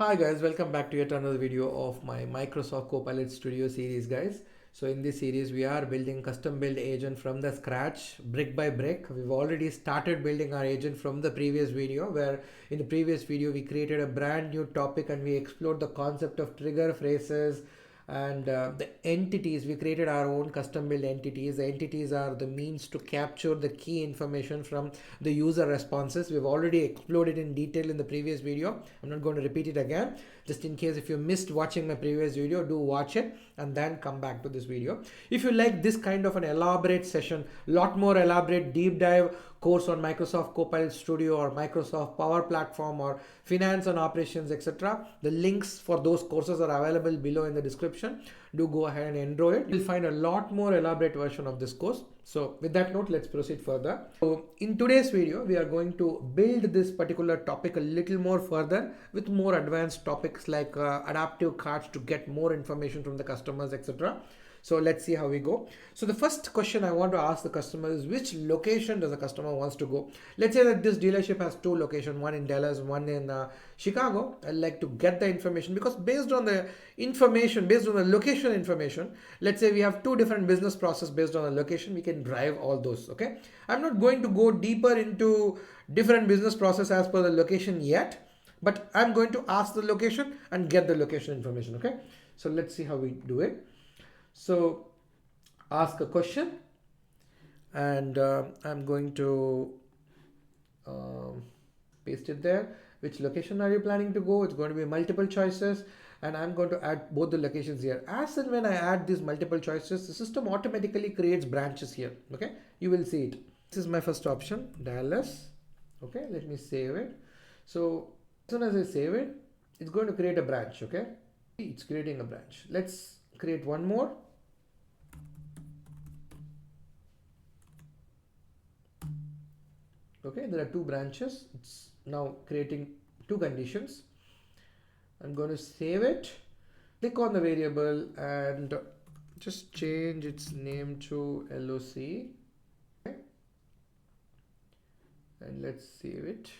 Hi guys, welcome back to yet another video of my Microsoft Copilot Studio series, guys. So in this series, we are building custom build agent from the scratch, brick by brick. We've already started building our agent from the previous video, where in the previous video, we created a brand new topic and we explored the concept of trigger phrases and the entities. We created our own custom build entities. The entities are the means to capture the key information from the user responses. We've already explored it in detail in the previous video. I'm not going to repeat it again. Just in case if you missed watching my previous video, do watch it and then come back to this video. If you like this kind of an elaborate session, lot more elaborate deep dive course on Microsoft Copilot Studio or Microsoft Power Platform or finance and operations, etc., the links for those courses are available below in the description. Do go ahead and enroll it. You'll find a lot more elaborate version of this course. So with that note, let's proceed further. So in today's video, we are going to build this particular topic a little more further with more advanced topics like adaptive cards to get more information from the customers, etc. So let's see how we go. So the first question I want to ask the customer is, which location does the customer wants to go? Let's say that this dealership has two locations, one in Dallas, one in Chicago. I'd like to get the information because based on the information, based on the location information, let's say we have two different business process based on the location, we can drive all those. Okay. I'm not going to go deeper into different business process as per the location yet, but I'm going to ask the location and get the location information. Okay. So let's see how we do it. So ask a question and I'm going to paste it there. Which location are you planning to go? It's going to be multiple choices and I'm going to add both the locations here. As and when I add these multiple choices, the system automatically creates branches here. Okay, you will see it. This is my first option, Dallas. Okay, let me save it. So as soon as I save it, it's going to create a branch. Okay, it's creating a branch. Let's create one more. Okay, there are two branches. It's now creating two conditions. I'm going to save it, click on the variable and just change its name to LOC. Okay. And let's save it.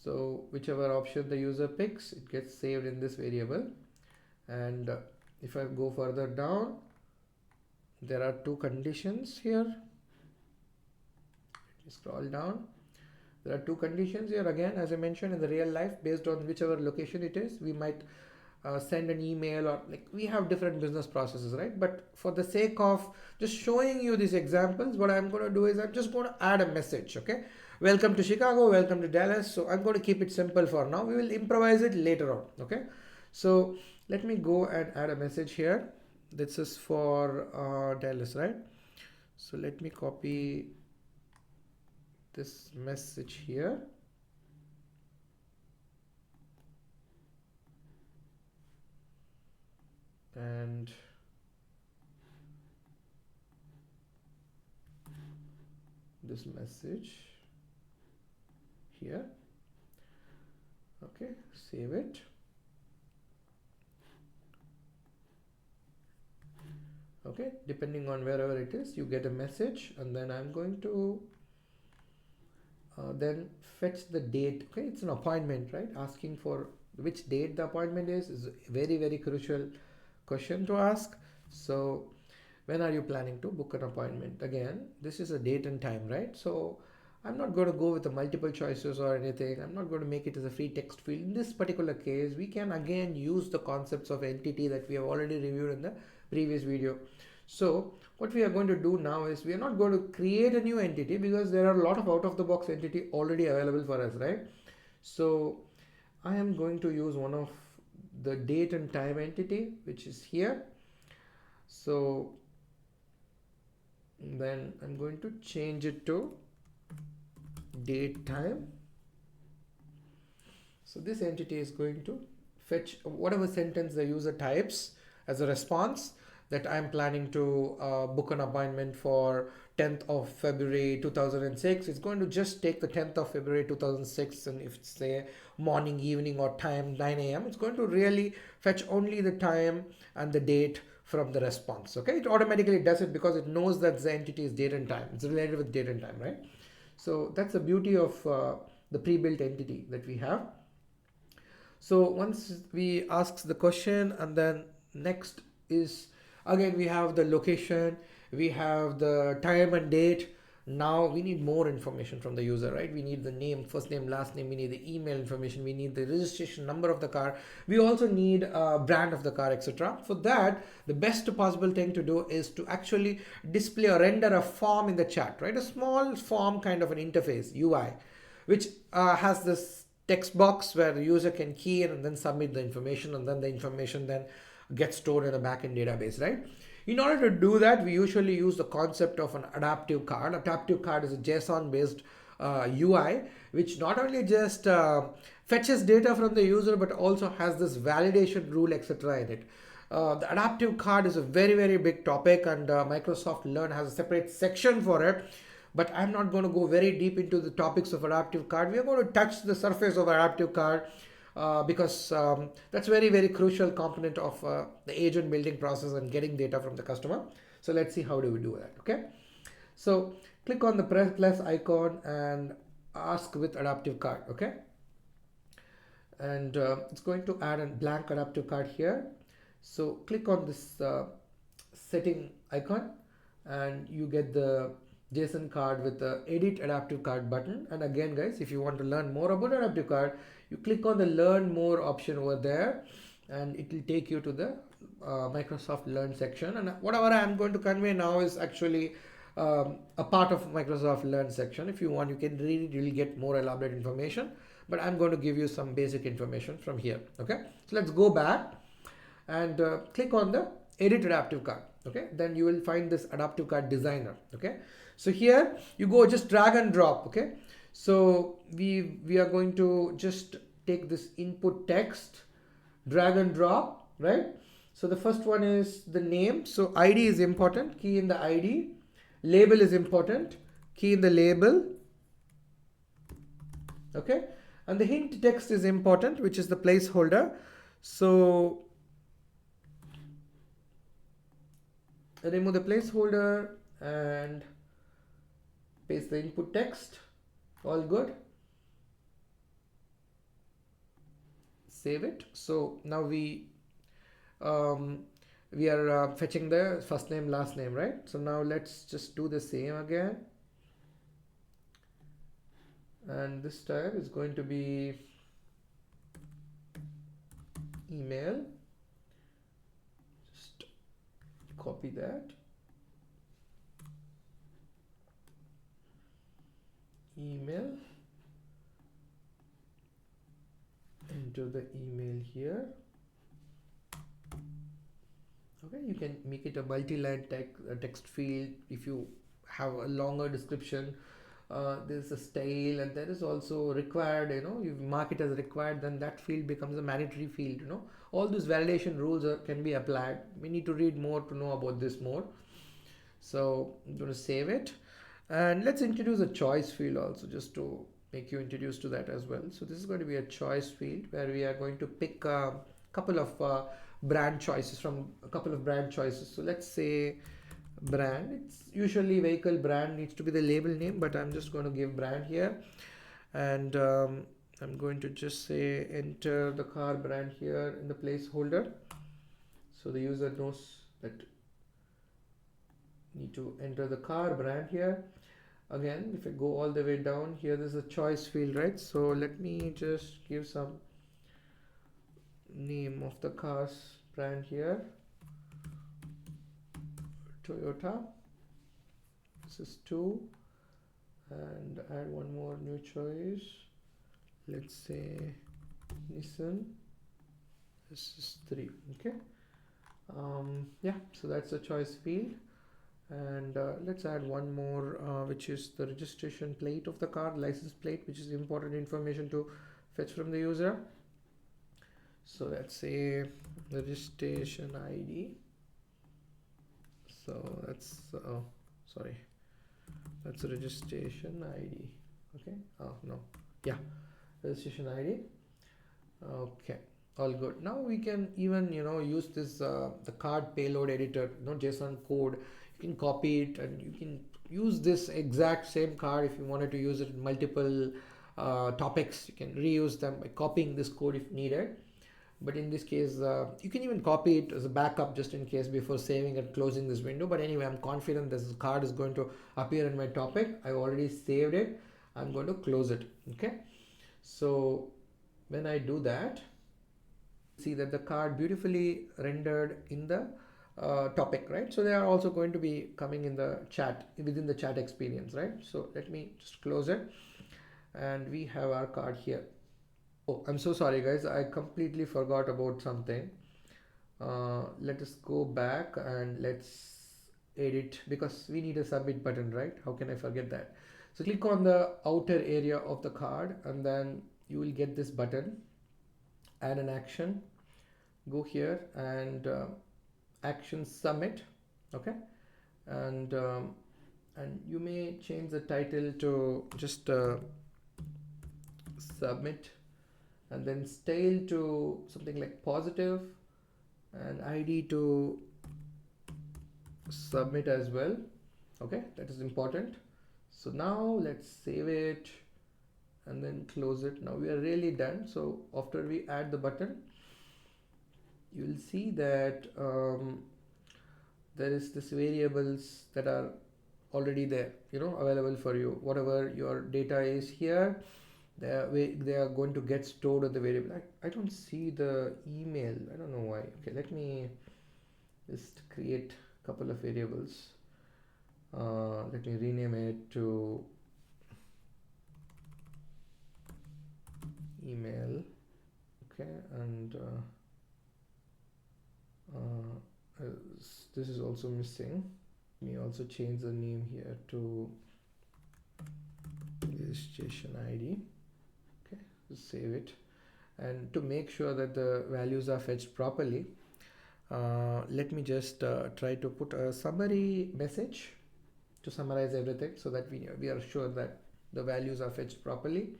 So whichever option the user picks, it gets saved in this variable. And if I go further down, there are two conditions here. Scroll down. There are two conditions here. Again, as I mentioned, in the real life, based on whichever location it is, we might send an email or like we have different business processes, right? But for the sake of just showing you these examples, what I'm going to do is I'm just going to add a message. Okay, welcome to Chicago, welcome to Dallas. So I'm going to keep it simple for now. We will improvise it later on. Okay, so let me go and add a message here. This is for Dallas, right? So let me copy this message here and this message here. Okay, save it. Okay, depending on wherever it is, you get a message and then I'm going to then fetch the date. Okay, it's an appointment, right? Asking for which date the appointment is a very, very crucial question to ask. So when are you planning to book an appointment? Again, this is a date and time, right? So I'm not going to go with the multiple choices or anything. I'm not going to make it as a free text field. In this particular case, we can again use the concepts of entity that we have already reviewed in the previous video. So what we are going to do now is we are not going to create a new entity because there are a lot of out-of-the-box entity already available for us, right? So I am going to use one of the date and time entity, which is here. So then I'm going to change it to date time. So this entity is going to fetch whatever sentence the user types as a response, that I'm planning to book an appointment for 10th of February 2006. It's going to just take the 10th of February 2006, and if it's say morning, evening or time 9 a.m., it's going to really fetch only the time and the date from the response. Okay, it automatically does it because it knows that the entity is date and time. It's related with date and time, right? So that's the beauty of the pre-built entity that we have. So once we ask the question, and then next is again we have the location, we have the time and date. Now we need more information from the user, right? We need the name, first name, last name, we need the email information, we need the registration number of the car, we also need a brand of the car, etc. For that, the best possible thing to do is to actually display or render a form in the chat, right? A small form kind of an interface, UI, which has this text box where the user can key in and then submit the information, and then the information then gets stored in a backend database, right? In order to do that, we usually use the concept of an adaptive card. Adaptive card is a JSON based UI, which not only just fetches data from the user, but also has this validation rule, etc. in it. The adaptive card is a very, very big topic, and Microsoft Learn has a separate section for it. But I'm not going to go very deep into the topics of adaptive card. We are going to touch the surface of adaptive card because that's very, very crucial component of the agent building process and getting data from the customer. So let's see how do we do that. Okay. So click on the plus icon and ask with adaptive card. Okay. And it's going to add a blank adaptive card here. So click on this setting icon and you get the JSON card with the edit adaptive card button. And again guys, if you want to learn more about adaptive card, you click on the learn more option over there and it will take you to the Microsoft Learn section. And whatever I'm going to convey now is actually a part of Microsoft Learn section. If you want, you can read it, you will get more elaborate information, but I'm going to give you some basic information from here. Okay, so let's go back and click on the edit adaptive card. Okay, then you will find this adaptive card designer. Okay, so here you go, just drag and drop. Okay, so we are going to just take this input text, drag and drop, right? So the first one is the name. So ID is important, key in the ID. Label is important, key in the label. Okay, and the hint text is important, which is the placeholder. So remove the placeholder and paste the input text. All good. Save it. So now we are fetching the first name, last name, right? So now let's just do the same again. And this time is going to be email. Just copy that. Email. Enter the email here. Okay, you can make it a multi-line text field if you have a longer description. There's a style, and there is also required. You mark it as required, then that field becomes a mandatory field. All these validation rules can be applied. We need to read more to know about this more. So I'm going to save it, and let's introduce a choice field also, just to make you introduced to that as well. So this is going to be a choice field where we are going to pick a couple of brand choices from a couple of brand choices. So let's say brand. It's usually vehicle brand needs to be the label name, but I'm just going to give brand here, and I'm going to just say enter the car brand here in the placeholder, so the user knows that need to enter the car brand here. Again, if I go all the way down here, there's a choice field, right? So let me just give some name of the car's brand here. Toyota. This is 2, and add one more new choice. Let's say Nissan. This is 3. Okay. Yeah, so that's a choice field, and let's add one more, which is the registration plate of the car, license plate, which is important information to fetch from the user. So let's say registration ID. So that's sorry, that's a registration ID. Okay. Oh no, yeah, registration ID. Okay, all good. Now we can even use this the card payload editor, JSON code. You can copy it and you can use this exact same card if you wanted to use it in multiple topics. You can reuse them by copying this code if needed. But in this case, you can even copy it as a backup just in case before saving and closing this window. But anyway, I'm confident this card is going to appear in my topic. I've already saved it. I'm going to close it. Okay. So when I do that, see that the card beautifully rendered in the topic, right? So they are also going to be coming in the chat, within the chat experience, right? So let me just close it, and we have our card here. Oh, I'm so sorry guys, I completely forgot about something. Let us go back and let's edit, because we need a submit button, right? How can I forget that? So click on the outer area of the card, and then you will get this button, add an action. Go here and action submit. Okay. And you may change the title to just submit, and then style to something like positive, and ID to submit as well. Okay, that is important. So now let's save it and then close it. Now we are really done. So after we add the button, you will see that there is this variables that are already there, available for you. Whatever your data is here, they are going to get stored at the variable. I don't see the email. I don't know why. Okay, let me just create a couple of variables. Let me rename it to email. Okay, and this is also missing. Let me also change the name here to registration ID. Okay, just save it. And to make sure that the values are fetched properly, let me just try to put a summary message to summarize everything, so that we are sure that the values are fetched properly.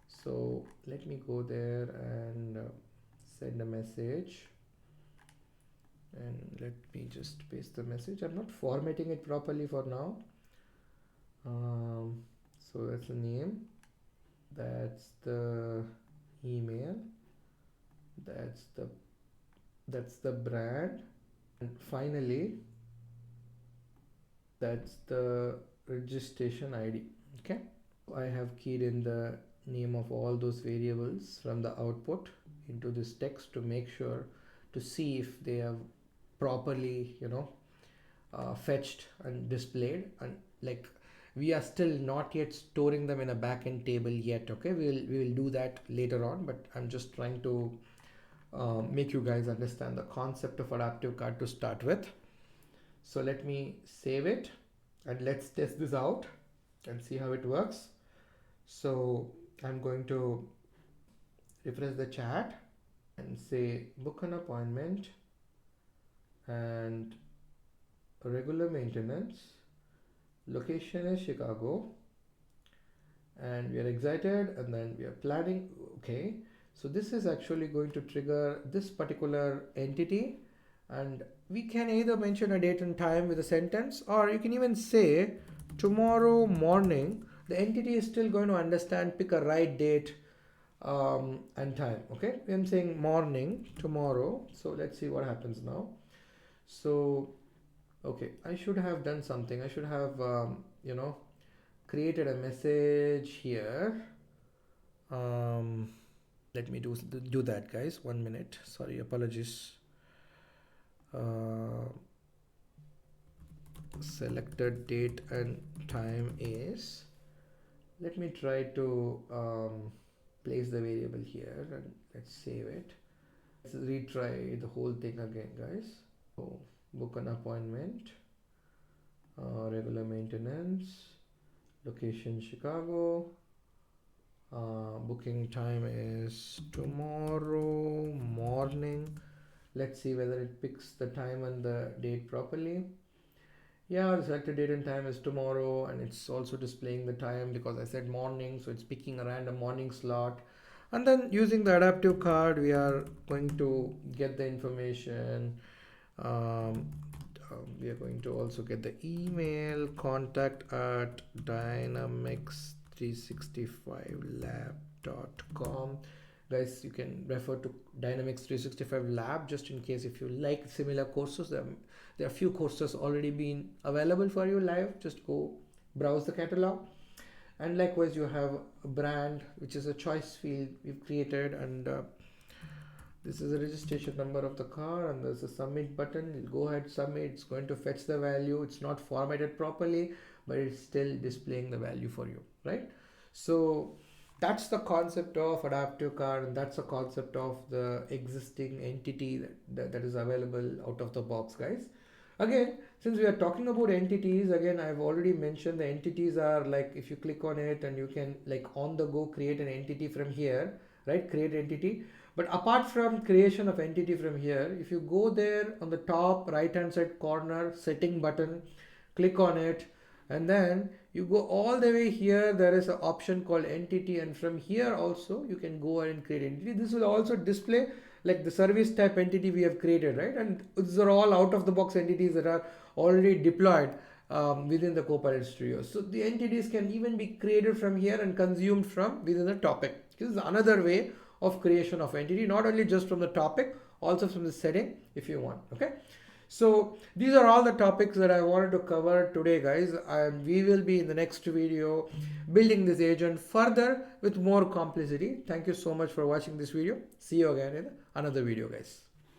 So let me go there and send a message, and let me just paste the message. I'm not formatting it properly for now. So that's the name, that's the email, that's the brand, and finally that's the registration ID. Okay, I have keyed in the name of all those variables from the output into this text to make sure to see if they have properly fetched and displayed. And like, we are still not yet storing them in a backend table yet. Okay, we will do that later on, but I'm just trying to make you guys understand the concept of adaptive card to start with. So let me save it, and let's test this out and see how it works. So I'm going to refresh the chat and say book an appointment and regular maintenance, location is Chicago, and we are excited, and then we are planning. Okay, so this is actually going to trigger this particular entity, and we can either mention a date and time with a sentence, or you can even say tomorrow morning. The entity is still going to understand, pick a right date and time. Okay, I'm saying morning, tomorrow. So let's see what happens now. So okay, I should have done something. I should have created a message here. Let me do that, guys. 1 minute. Sorry, apologies. Selected date and time is, let me try to place the variable here, and let's save it. Let's retry the whole thing again, guys. So book an appointment, regular maintenance, location Chicago, booking time is tomorrow morning. Let's see whether it picks the time and the date properly. Yeah, the selected date and time is tomorrow, and it's also displaying the time because I said morning, so it's picking a random morning slot. And then using the adaptive card, we are going to get the information. We are going to also get the email, contact at dynamics dynamics365lab.com. Guys, you can refer to Dynamics 365 Lab just in case if you like similar courses. There are a few courses already been available for you live. Just go browse the catalog. And likewise, you have a brand, which is a choice field we've created, and this is a registration number of the car, and there's a submit button. You'll go ahead, submit. It's going to fetch the value. It's not formatted properly, but it's still displaying the value for you, right? So that's the concept of adaptive car, and that's the concept of the existing entity that is available out of the box, guys. Again, since we are talking about entities, again, I've already mentioned the entities are like, if you click on it and you can like on the go create an entity from here, right? Create entity. But apart from creation of entity from here, if you go there on the top right hand side corner setting button, click on it, and then you go all the way here, there is an option called entity, and from here also you can go ahead and create entity. This will also display like the service type entity we have created, right? And these are all out of the box entities that are already deployed within the Copilot Studio. So the entities can even be created from here and consumed from within the topic. This is another way of creation of entity, not only just from the topic, also from the setting if you want. Okay, so these are all the topics that I wanted to cover today, guys, and we will be in the next video building this agent further with more complexity. Thank you so much for watching this video. See you again in another video, guys.